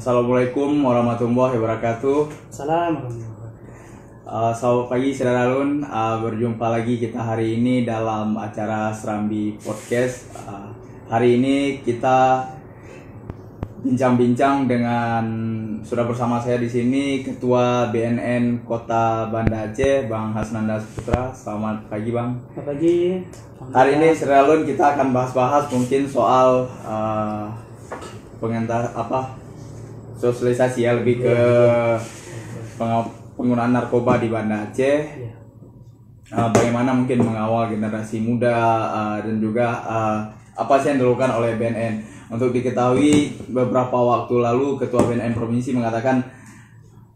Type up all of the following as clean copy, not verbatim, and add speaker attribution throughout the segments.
Speaker 1: Assalamualaikum warahmatullahi wabarakatuh.
Speaker 2: Assalamualaikum.
Speaker 1: Selamat pagi saudara Alun. Berjumpa lagi kita hari ini dalam acara Serambi Podcast. Hari ini kita bincang-bincang dengan sudah bersama saya di sini Ketua BNN Kota Banda Aceh, Bang Hasnanda Putra. Selamat pagi, Bang.
Speaker 2: Selamat pagi.
Speaker 1: Hari ini saudara Alun kita akan bahas-bahas mungkin soal sosialisasi ya, lebih ke penggunaan narkoba di Banda Aceh. Bagaimana mungkin mengawal generasi muda dan juga apa sih yang dilakukan oleh BNN. Untuk diketahui, beberapa waktu lalu Ketua BNN Provinsi mengatakan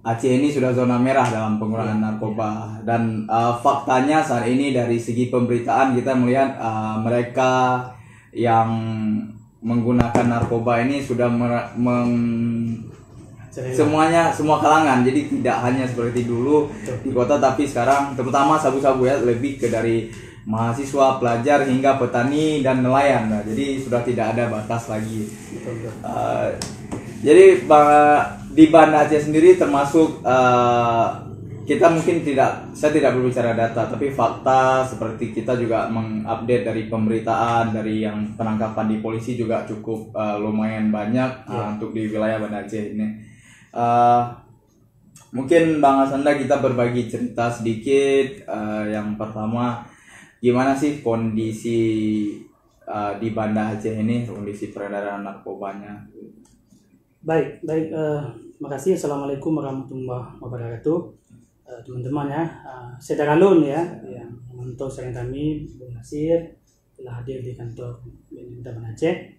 Speaker 1: Aceh ini sudah zona merah dalam penggunaan narkoba, dan faktanya saat ini dari segi pemberitaan kita melihat mereka yang menggunakan narkoba ini sudah semua kalangan, jadi tidak hanya seperti dulu di kota, tapi sekarang terutama sabu-sabu ya, lebih ke dari mahasiswa, pelajar hingga petani dan nelayan. Nah, jadi sudah tidak ada batas lagi. Jadi di Banda Aceh sendiri termasuk kita mungkin saya tidak berbicara data, tapi fakta seperti kita juga mengupdate dari pemberitaan, dari yang penangkapan di polisi juga cukup lumayan banyak untuk di wilayah Banda Aceh ini. Mungkin Bang Hasnanda kita berbagi cerita sedikit. Yang pertama, gimana sih kondisi di Banda Aceh ini, kondisi peredaran narkobanya?
Speaker 2: Baik. Terima kasih. Assalamualaikum warahmatullahi wabarakatuh. Teman-teman ya, saudara Lun ya, yang menonton sering kami, Bung Nasir telah hadir di kantor BNN Banda Aceh.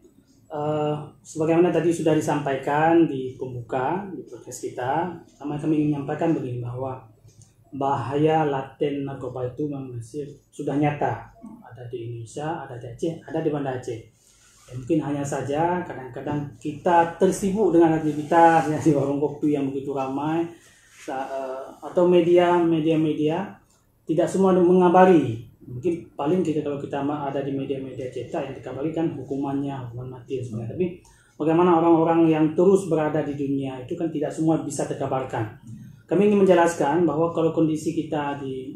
Speaker 2: Sebagaimana tadi sudah disampaikan di pembuka di podcast kita, pertama kami ingin menyampaikan begini, bahwa bahaya laten narkoba itu memang sudah nyata, ada di Indonesia, ada di Aceh, ada di Banda Aceh. Ya, mungkin hanya saja kadang-kadang kita tersibuk dengan aktivitas ya, di warung kopi yang begitu ramai, atau media tidak semua mengabari. Mungkin paling kalau kita ada di media-media cetak yang dikabari kan hukuman mati sebenarnya. Tapi bagaimana orang-orang yang terus berada di dunia itu kan tidak semua bisa terkabarkan. Kami ingin menjelaskan bahwa kalau kondisi kita di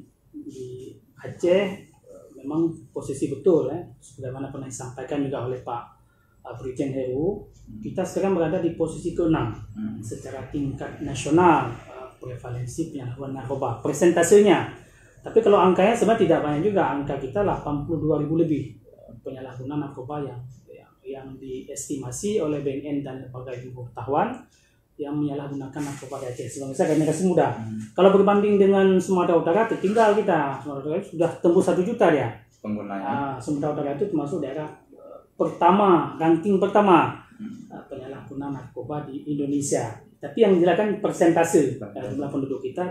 Speaker 2: Aceh memang posisi betul ya, sebagaimana pernah disampaikan juga oleh Pak Brigjen Heru, kita sekarang berada di posisi ke-6 secara tingkat nasional prevalensi penyalahgunaan narkoba, persentasenya. Tapi kalau angkanya sebenarnya tidak banyak juga, angka kita 82.000 lebih penyalahgunaan narkoba yang diestimasi oleh BNN dan lembaga ilmu pengetahuan yang menyalahgunakan narkoba di Aceh. Sebenarnya generasi muda. Kalau berbanding dengan Sumatera Utara, tertinggal kita. Sumatera Utara sudah tembus 1 juta dia penggunanya. Sumatera Utara itu termasuk daerah ranking pertama penyalahgunaan narkoba di Indonesia. Tapi yang dilakukan persentase jumlah penduduk kita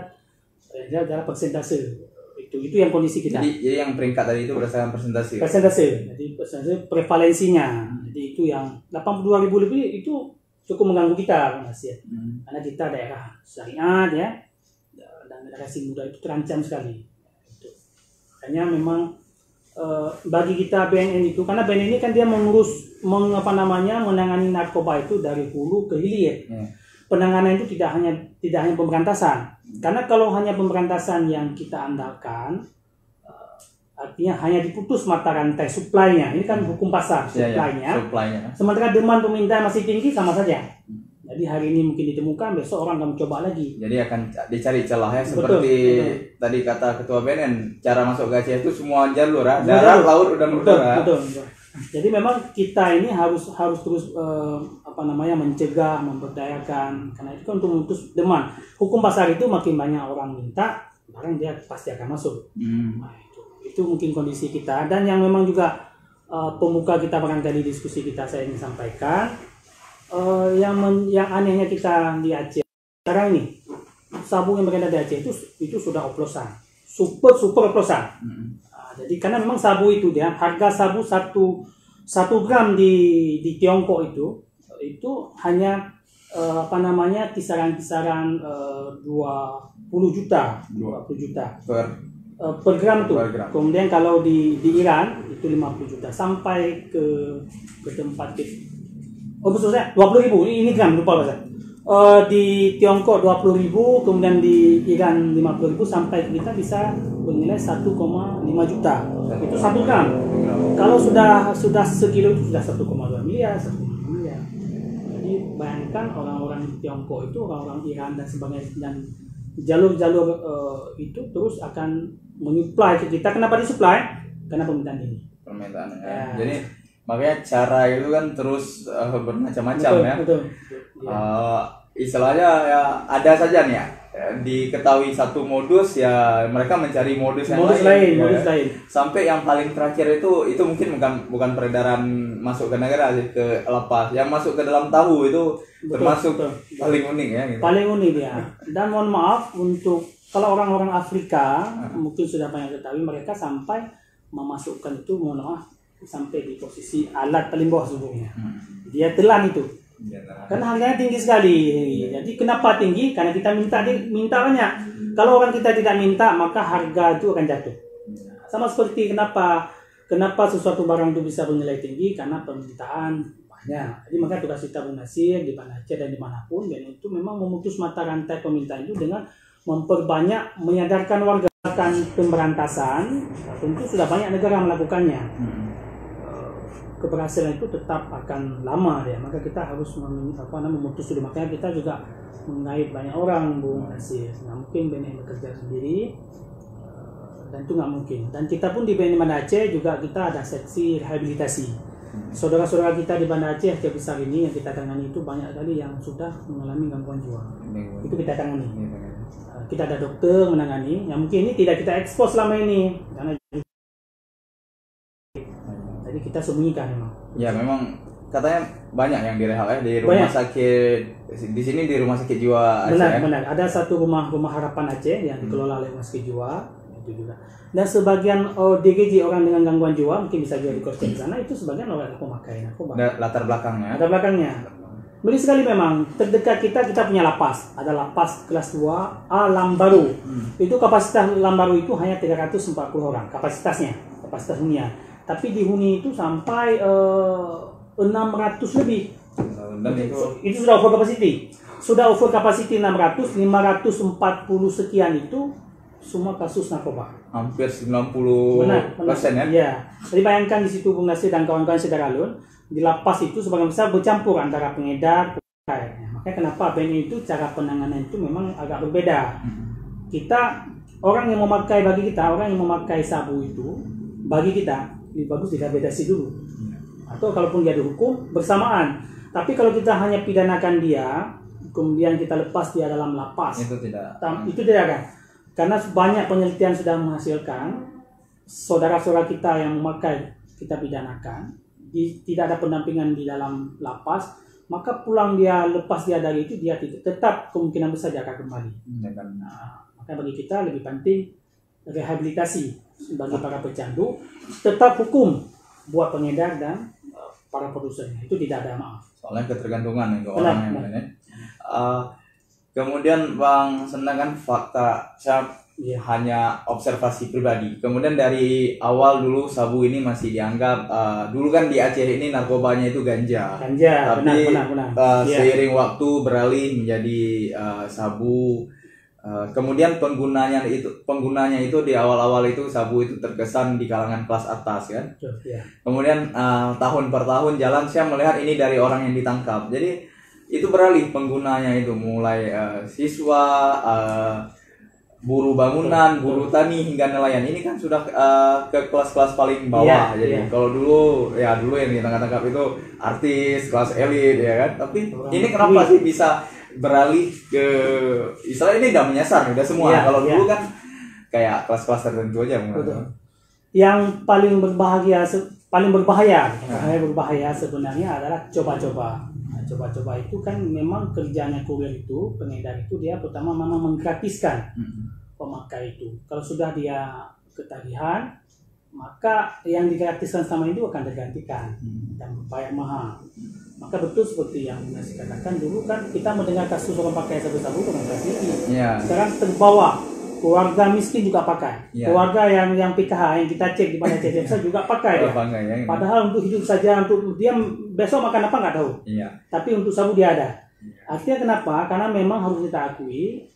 Speaker 2: adalah persentase. Itu yang kondisi kita.
Speaker 1: Jadi yang peringkat tadi itu berdasarkan persentase.
Speaker 2: Jadi persentase prevalensinya. Jadi itu yang 82.000 lebih itu cukup mengganggu kita, Mas ya. Karena kita daerah syariat ya, dan generasi muda itu terancam sekali. Itu. Makanya memang bagi kita BNN itu, karena BNN ini kan dia menangani narkoba itu dari hulu ke hilir. Penanganan itu tidak hanya pemberantasan, karena kalau hanya pemberantasan yang kita andalkan, artinya hanya diputus mata rantai supply-nya. Ini kan hukum pasar, supply-nya. Sementara demand permintaan masih tinggi, sama saja. Jadi hari ini mungkin ditemukan, besok orang akan mencoba lagi.
Speaker 1: Jadi akan dicari celahnya seperti betul. Tadi kata Ketua BNN, cara masuk ke Aceh itu semua jalur, darat, laut, udah
Speaker 2: betul. Jadi memang kita ini harus terus mencegah, memberdayakan, karena itu kan untuk memutus demand. Hukum pasar itu makin banyak orang minta, barang dia pasti akan masuk. Nah, itu mungkin kondisi kita. Dan yang memang juga pembuka kita barangkali diskusi kita saya ingin sampaikan, yang anehnya kita di Aceh sekarang ini, sabu yang beredar di Aceh itu sudah oplosan, super oplosan. Jadi karena memang sabu itu dia harga sabu 1 gram di Tiongkok itu hanya kisaran 20 juta per gram tuh. Kemudian kalau di Iran itu 50 juta sampai ke tempat Oh maksud saya 20.000 ini gram, lupa bahasa. Di Tiongkok 20.000, kemudian di Iran 50.000, sampai kita bisa bernilai 1,5 juta. Itu 1 gram. Kalau sudah sekilo itu sudah 1,2 miliar, 1,5 miliar. Jadi bayangkan orang-orang Tiongkok itu, orang-orang Iran dan sebagainya, dan jalur-jalur itu terus akan menyuplai ke kita. Kenapa disuplai? Karena permintaan ini.
Speaker 1: Permintaan ya. Jadi makanya cara itu kan terus bermacam-macam ya.
Speaker 2: Betul.
Speaker 1: Istilahnya ya ada saja nih ya, diketahui satu modus ya mereka mencari modus yang lain. Sampai yang paling terakhir itu mungkin bukan peredaran masuk ke negara sih, ke lepas. Yang masuk ke dalam tahu itu termasuk paling unik ya. Gitu.
Speaker 2: Paling unik ya. Dan mohon maaf untuk kalau orang-orang Afrika mungkin sudah banyak ketahui, mereka sampai memasukkan itu, mohon maaf, sampai di posisi alat paling bawah subuhnya. Dia telan itu. Karena harganya tinggi sekali. Jadi kenapa tinggi? Karena kita minta banyak. Kalau orang kita tidak minta, maka harga itu akan jatuh. Sama seperti kenapa sesuatu barang itu bisa bernilai tinggi, karena permintaan banyak. Jadi maka tugas kita Bung Nasir di Banda Aceh dan dimanapun, dan itu memang memutus mata rantai permintaan itu dengan memperbanyak, menyadarkan warga akan pemberantasan. Tentu sudah banyak negara melakukannya. Keberhasilan itu tetap akan lama ya, maka kita harus memutus dulu. Makanya kita juga mengait banyak orang, Bung Nasir. Nggak mungkin BNN bekerja sendiri, dan itu nggak mungkin. Dan kita pun di BNN Banda Aceh juga kita ada seksi rehabilitasi. Saudara-saudara kita di Banda Aceh besar ini yang kita tangani itu banyak kali yang sudah mengalami gangguan jiwa. Itu kita tangani. Kita ada dokter menangani. Yang mungkin ini tidak kita ekspos selama ini karena jadi kita sembunyikan memang.
Speaker 1: Ya memang katanya banyak yang direhab ya di rumah sakit di sini, di rumah sakit jiwa Aceh.
Speaker 2: Benar. Ada satu rumah harapan Aceh yang dikelola oleh rumah sakit jiwa itu juga. Dan sebagian DGJ orang dengan gangguan jiwa mungkin bisa juga di sana, itu sebagian orang pemakai narkoba.
Speaker 1: Latar belakangnya.
Speaker 2: Latar belakangnya. Beli sekali memang. Terdekat kita punya lapas. Ada lapas kelas 2A Lambaru. Itu kapasitas Lambaru itu hanya 340 orang kapasitas dunia. Tapi di Huni itu sampai 600 lebih.
Speaker 1: Dan
Speaker 2: itu sudah over capacity. Sudah over capacity 600, 540 sekian itu semua kasus narkoba.
Speaker 1: Hampir 90% ya.
Speaker 2: Iya. Jadi bayangkan di situ Bung Nasir dan kawan-kawan Sedaralun, di lapas itu sebagian besar bercampur antara pengedar, pemakai. Makanya kenapa BNN itu cara penanganan itu memang agak berbeda. Kita orang yang memakai orang yang memakai sabu itu bagi kita lebih bagus direhabilitasi dulu, atau kalaupun dia dihukum bersamaan. Tapi kalau kita hanya pidanakan dia, kemudian kita lepas dia dalam lapas, itu tidak kan? Karena banyak penelitian sudah menghasilkan saudara-saudara kita yang memakai kita pidanakan, tidak ada pendampingan di dalam lapas, maka pulang dia, lepas dia dari itu, dia tetap kemungkinan besar dia akan kembali. Maka bagi kita lebih penting rehabilitasi bagi para pecandu, tetap hukum buat pengedar dan para produsennya, itu tidak ada maaf.
Speaker 1: Soalnya ketergantungan itu orang yang lainnya. Kemudian Bang Sendang kan fakta, saya hanya observasi pribadi. Kemudian dari awal dulu sabu ini masih dianggap dulu kan di Aceh ini narkobanya itu ganja. Tapi benar. Seiring waktu beralih menjadi sabu. Kemudian penggunanya itu di awal-awal itu sabu itu terkesan di kalangan kelas atas kan. Kemudian tahun per tahun jalan saya melihat ini dari orang yang ditangkap. Jadi itu beralih penggunanya itu mulai siswa, buruh bangunan, buruh tani hingga nelayan. Ini kan sudah ke kelas-kelas paling bawah. Jadi kalau dulu yang ditangkap itu artis kelas elit ya kan. Tapi ini kenapa sih bisa beralih ke istilah ini udah menyasar udah semua. Kalau dulu kan kayak kelas-kelas tertentu aja.
Speaker 2: Yang paling berbahaya sebenarnya adalah coba-coba. Coba-coba itu kan memang kerjanya kurir itu, pengedar itu, dia pertama memang menggratiskan pemakai itu. Kalau sudah dia ketagihan, maka yang digratiskan sama itu akan tergantikan dan bayar mahal. Maka betul seperti yang Nasir katakan, dulu kan kita mendengar kasus orang pakai sabu-sabu dengan tinggi. Sekarang terbawa, keluarga miskin juga pakai. Keluarga yang PKH yang kita cek di Banda Aceh juga pakai. Padahal untuk hidup saja, untuk dia besok makan apa nggak tahu. Tapi untuk sabu dia ada. Artinya kenapa? Karena memang harus kita akui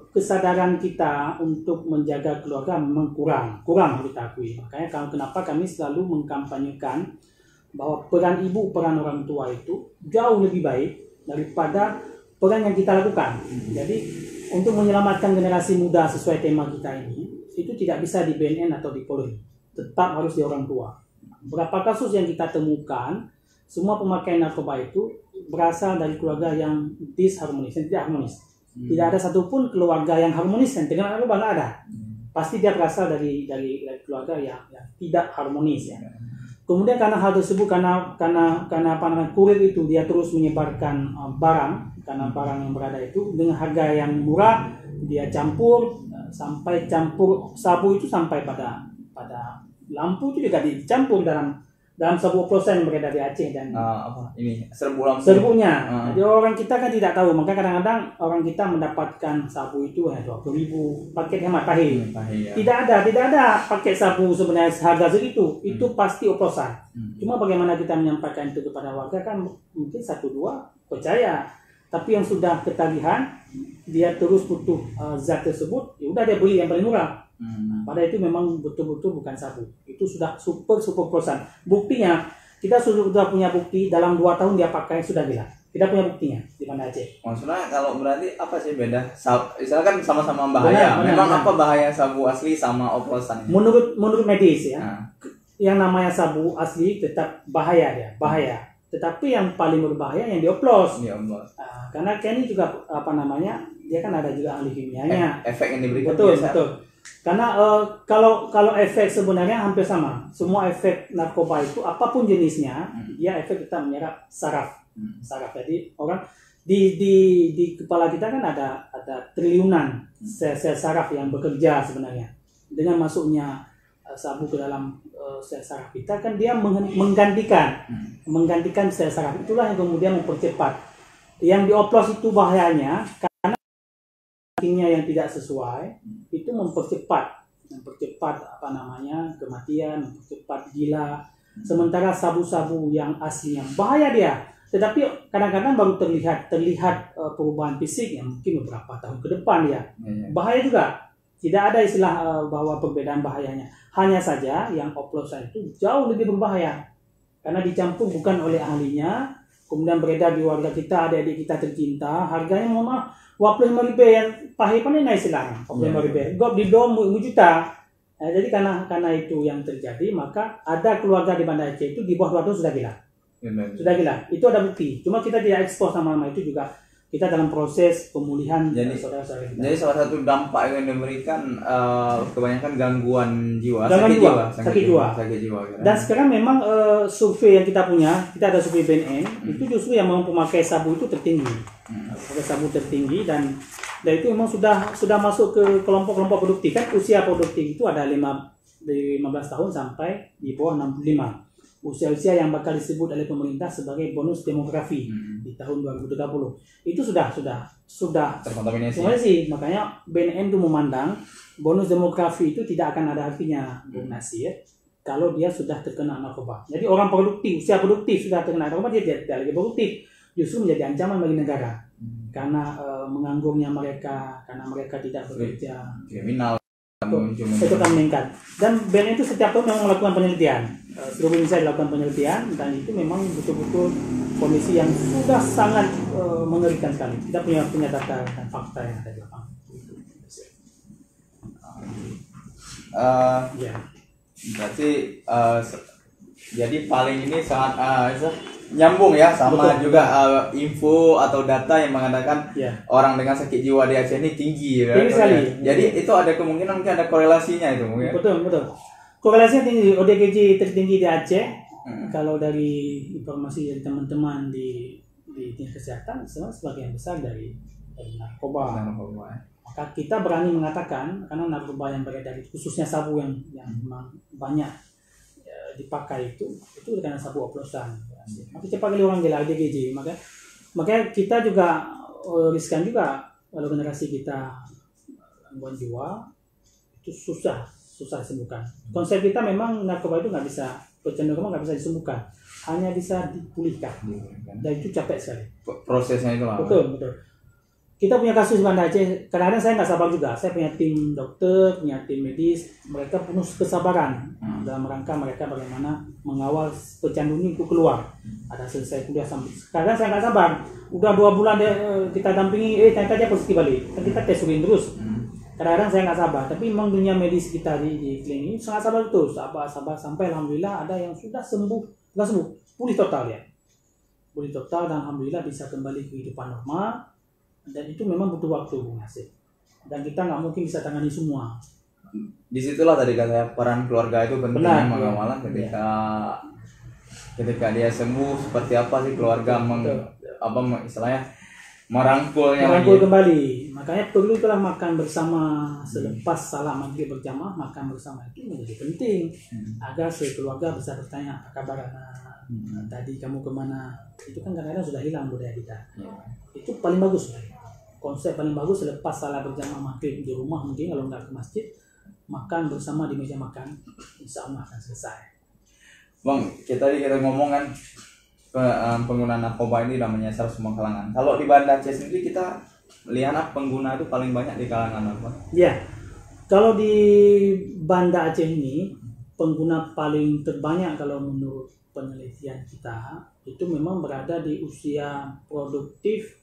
Speaker 2: kesadaran kita untuk menjaga keluarga memang kurang harus kita akui. Makanya kenapa kami selalu mengkampanyekan bahwa peran ibu, peran orang tua itu jauh lebih baik daripada peran yang kita lakukan. Jadi untuk menyelamatkan generasi muda sesuai tema kita ini, itu tidak bisa di BNN atau di Polri, tetap harus di orang tua. Berapa kasus yang kita temukan, semua pemakai narkoba itu berasal dari keluarga yang disharmonis, yang tidak harmonis. Tidak ada satupun keluarga yang harmonis yang dengan narkoba, nggak ada. Pasti dia berasal dari keluarga yang tidak harmonis ya. Kemudian karena hal tersebut, karena apa namanya, kurir itu dia terus menyebarkan barang, karena barang yang berada itu dengan harga yang murah, dia sampai campur sabu itu sampai pada lampu itu juga dicampur dalam sabu oplosan yang beredar di Aceh dan serbunya. Jadi orang kita kan tidak tahu, maka kadang-kadang orang kita mendapatkan sabu itu 20.000 paket hemat pahit. Ya. Tidak ada paket sabu sebenarnya harga segitu, itu pasti oplosan. Cuma bagaimana kita menyampaikan itu kepada warga kan mungkin 1-2 percaya, tapi yang sudah ketagihan dia terus butuh zat tersebut, ya udah dia beli yang paling murah. Pada itu memang betul-betul bukan sabu. Itu sudah super oplosan. Buktinya kita sudah punya bukti dalam 2 tahun dia pakai sudah gila. Kita punya buktinya di Banda Aceh.
Speaker 1: Maksudnya kalau berarti apa sih beda? Misalkan sama-sama bahaya. Memang apa bahaya sabu asli sama oplosan?
Speaker 2: Menurut medis ya, yang namanya sabu asli tetap bahaya dia, bahaya. Tetapi yang paling berbahaya yang dioplos. Karena ini juga apa namanya, dia kan ada juga ahli kimianya.
Speaker 1: Efek yang diberikan.
Speaker 2: Betul. Karena kalau efek sebenarnya hampir sama. Semua efek narkoba itu apapun jenisnya, dia efek kita menyerap saraf. Jadi orang di kepala kita kan ada triliunan sel saraf yang bekerja sebenarnya. Dengan masuknya sabu ke dalam sel saraf kita kan dia menggantikan sel saraf, itulah yang kemudian mempercepat. Yang dioplos itu bahayanya karena kimia yang tidak sesuai itu mempercepat apa namanya kematian, mempercepat gila. Sementara sabu-sabu yang aslinya bahaya dia, tetapi kadang-kadang baru terlihat perubahan fisik yang mungkin beberapa tahun ke depan ya. Bahaya juga. Tidak ada istilah bahwa perbedaan bahayanya. Hanya saja yang oplosan itu jauh lebih berbahaya karena dicampur bukan oleh ahlinya, kemudian beredar di warga kita, adik-adik kita tercinta, harganya mohon maaf 25.000 yang pahit pan ini istilahnya 25.000. Gop di dom 1 juta. Jadi karena itu yang terjadi, maka ada keluarga di Banda Aceh itu di bawah 200 sudah gila. Sudah gila. Itu ada bukti. Cuma kita tidak ekspos nama-nama itu juga. Kita dalam proses pemulihan saudara-saudara kita.
Speaker 1: Jadi salah satu dampak yang diberikan kebanyakan gangguan jiwa, sakit jiwa.
Speaker 2: Dan sekarang memang survei yang kita punya, kita ada survei BNN, itu justru yang memang pemakai sabu itu tertinggi. Pemakai sabu tertinggi dan itu memang sudah masuk ke kelompok-kelompok produktif. Kan usia produktif itu ada 15 tahun sampai di bawah 65. Usia-usia yang bakal disebut oleh pemerintah sebagai bonus demografi di tahun 2030 itu sudah terkontaminasi. Makanya BNN itu memandang bonus demografi itu tidak akan ada artinya, Bung Nasir, kalau dia sudah terkena narkoba. Jadi orang produktif, usia produktif sudah terkena narkoba, dia tidak lagi produktif, justru menjadi ancaman bagi negara karena menganggurnya mereka, karena mereka tidak bekerja,
Speaker 1: kriminal
Speaker 2: itu akan meningkat. Dan BNN itu setiap tahun memang melakukan penelitian. Seluruh Indonesia dilakukan penelitian dan itu memang betul-betul kondisi yang sudah sangat mengerikan sekali. Kita punya data dan fakta yang ada di lapangan.
Speaker 1: Berarti jadi paling ini sangat nyambung ya sama juga info atau data yang mengatakan orang dengan sakit jiwa di Aceh ini tinggi.
Speaker 2: Tinggi sekali.
Speaker 1: Jadi itu ada kemungkinan mungkin ada korelasinya itu mungkin.
Speaker 2: Betul. Korelasinya tinggi. ODGJ tertinggi di Aceh. Kalau dari informasi dari teman-teman di tingkat kesehatan, sebagian besar dari narkoba. Maka kita berani mengatakan karena narkoba yang beredar khususnya sabu yang memang banyak dipakai itu karena sabu oplosan. Masih cepat kali orang gila ODGJ. Makanya kita juga riskan juga kalau generasi kita gangguan jiwa itu susah disembuhkan. Konsep kita memang narkoba itu nggak bisa, kecenderungan nggak bisa disembuhkan. hanya bisa dipulihkan. Dan itu capek sekali.
Speaker 1: Prosesnya itu lah.
Speaker 2: Betul. Kita punya kasus di Banda Aceh, kadang-kadang saya nggak sabar juga. Saya punya tim dokter, punya tim medis, mereka penuh kesabaran dalam rangka mereka bagaimana mengawal pecandu ini itu keluar. Ada selesai kuliah sampai. Kadang saya nggak sabar. Udah 2 bulan kita dampingi, ternyata dia positif balik. Kan kita tes urin terus. Kadang-kadang saya nggak sabar. Tapi memang dunia medis kita di klinik ini sangat sabar betul. Sabar sampai alhamdulillah ada yang sudah sembuh, nggak sembuh, pulih total ya. Pulih total dan alhamdulillah bisa kembali ke kehidupan normal. Dan itu memang butuh waktu, Bung Nasir. Dan kita nggak mungkin bisa tangani semua.
Speaker 1: Disitulah tadi kata peran keluarga itu pentingnya mengawalan ketika dia sembuh, seperti apa sih keluarga istilahnya merangkulnya
Speaker 2: kembali. Makanya perlu itulah makan bersama selepas salat maghrib berjamaah, makan bersama itu menjadi penting agar sekeluarga bisa bertanya apa kabar anak. Tadi kamu kemana? Itu kan kadang-kadang sudah hilang budaya kita. Itu paling bagus. Konsep paling bagus selepas salat berjamaah maghrib di rumah, mungkin kalau nggak ke masjid, makan bersama di meja makan, insya Allah akan selesai.
Speaker 1: Bang, kita ngomong kan penggunaan narkoba ini udah menyasar semua kalangan. Kalau di Banda Aceh sendiri kita lihat pengguna itu paling banyak di kalangan apa?
Speaker 2: Ya, kalau di Banda Aceh ini pengguna paling terbanyak kalau menurut penelitian kita itu memang berada di usia produktif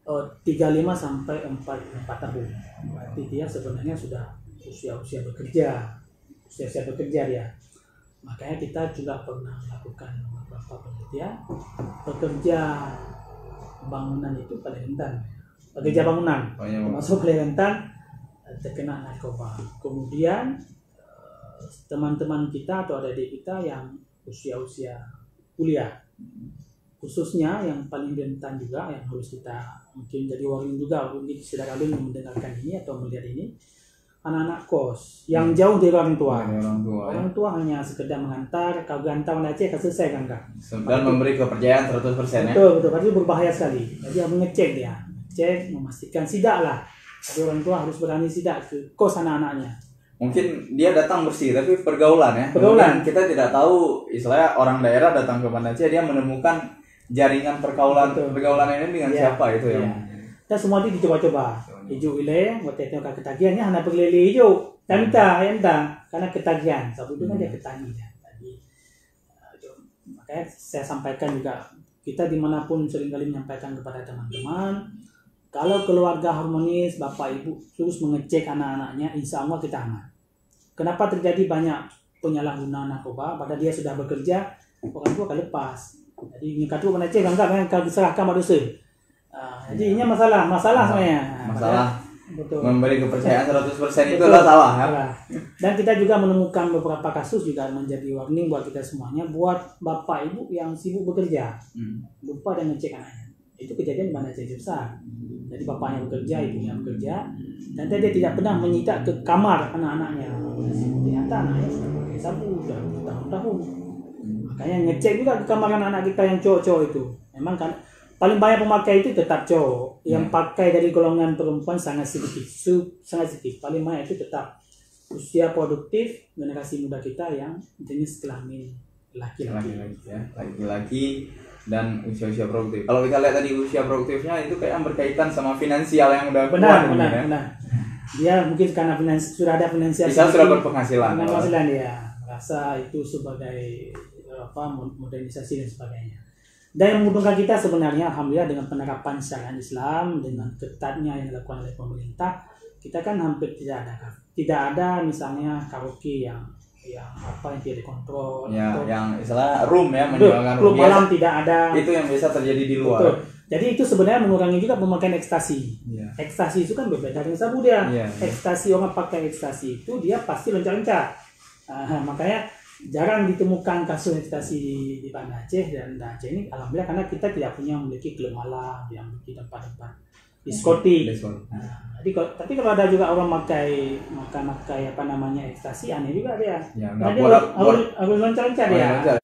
Speaker 2: 35 sampai 44 tahun. Berarti dia sebenarnya sudah usia bekerja dia. Makanya kita juga pernah melakukan beberapa penelitian. Pekerja bangunan itu paling rentan. Pekerja bangunan termasuk paling rentan terkena narkoba. Kemudian teman-teman kita atau adik-adik kita yang usia kuliah, khususnya yang paling rentan juga yang harus kita mungkin jadi warning juga bagi saudara yang mendengarkan ini atau melihat ini, anak-anak kos yang jauh dari orang tua. Orang tua hanya sekedar mengantar, kau gantar Aceh, kau selesai kan?
Speaker 1: Dan memberi kepercayaan 100% ya?
Speaker 2: Betul, berarti berbahaya sekali. Jadi harus ngecek dia, memastikan sidak lah. Jadi orang tua harus berani sidak ke kos anak-anaknya.
Speaker 1: Mungkin dia datang bersih, tapi pergaulan ya. Pergaulan. Kita tidak tahu, istilahnya orang daerah datang ke Banda Aceh, dia menemukan jaringan pergaulan ini dengan siapa itu ya.
Speaker 2: Dan semua itu dicoba-coba. Hijau wilayah, buat tetap ketagihannya hanya berlele hijau. Dan minta, karena ketagihan. Sebab itu kan dia ketagi. Jadi, makanya saya sampaikan juga, kita dimanapun seringkali menyampaikan kepada teman-teman, kalau keluarga harmonis, bapak ibu terus mengecek anak-anaknya, insya Allah kita aman. Kenapa terjadi banyak penyalahgunaan narkoba? Pada dia sudah bekerja, orang tua akan lepas. Jadi ini kata Banda Aceh kan kalau diserahkan pada dosa. Jadi ini masalah sebenarnya.
Speaker 1: Masalah.
Speaker 2: Betul.
Speaker 1: Memberi kepercayaan 100% itu adalah salah ya.
Speaker 2: Dan kita juga menemukan beberapa kasus juga menjadi warning buat kita semuanya, buat bapak ibu yang sibuk bekerja, lupa dan ngecek anaknya. Itu kejadian di Banda Aceh besar. Jadi bapaknya bekerja, ibunya bekerja, dan dia tidak pernah menyidak ke kamar anak-anaknya. Ternyata anaknya sudah pakai sabu, sudah bertahun-tahun. Makanya ngecek juga ke kamar anak-anak kita yang cowok-cowok itu. Memang kan paling banyak pemakai itu tetap cowok. Yang pakai dari golongan perempuan sangat sedikit. Paling banyak itu tetap usia produktif generasi muda kita yang jenis kelamin
Speaker 1: laki-laki dan usia produktif. Kalau kita lihat tadi usia produktifnya itu kayak berkaitan sama finansial yang udah
Speaker 2: benar. Dia mungkin karena sudah ada finansial.
Speaker 1: Bisa sudah berpenghasilan.
Speaker 2: Penghasilan dia merasa itu sebagai modernisasi dan sebagainya. Dan yang menguntungkan kita sebenarnya alhamdulillah dengan penerapan syariat Islam dengan ketatnya yang dilakukan oleh pemerintah, kita kan hampir tidak ada misalnya karaoke yang tidak dikontrol.
Speaker 1: Ya, yang istilah room ya, menjualkan
Speaker 2: room malam tidak ada.
Speaker 1: Itu yang biasa terjadi di luar.
Speaker 2: Betul. Jadi itu sebenarnya mengurangi juga pemakaian ekstasi. Ekstasi itu kan berbeda dengan sabu dia. Ekstasi, orang pakai ekstasi itu dia pasti loncat-loncat. Makanya jarang ditemukan kasus ekstasi di Banda Aceh dan Aceh ini alhamdulillah karena kita tidak memiliki klub malam yang memiliki tempat-tempat diskotik. Tapi kalau ada juga orang pakai ekstasi, aneh juga dia.
Speaker 1: Ya,
Speaker 2: dia harus loncat-loncat dia.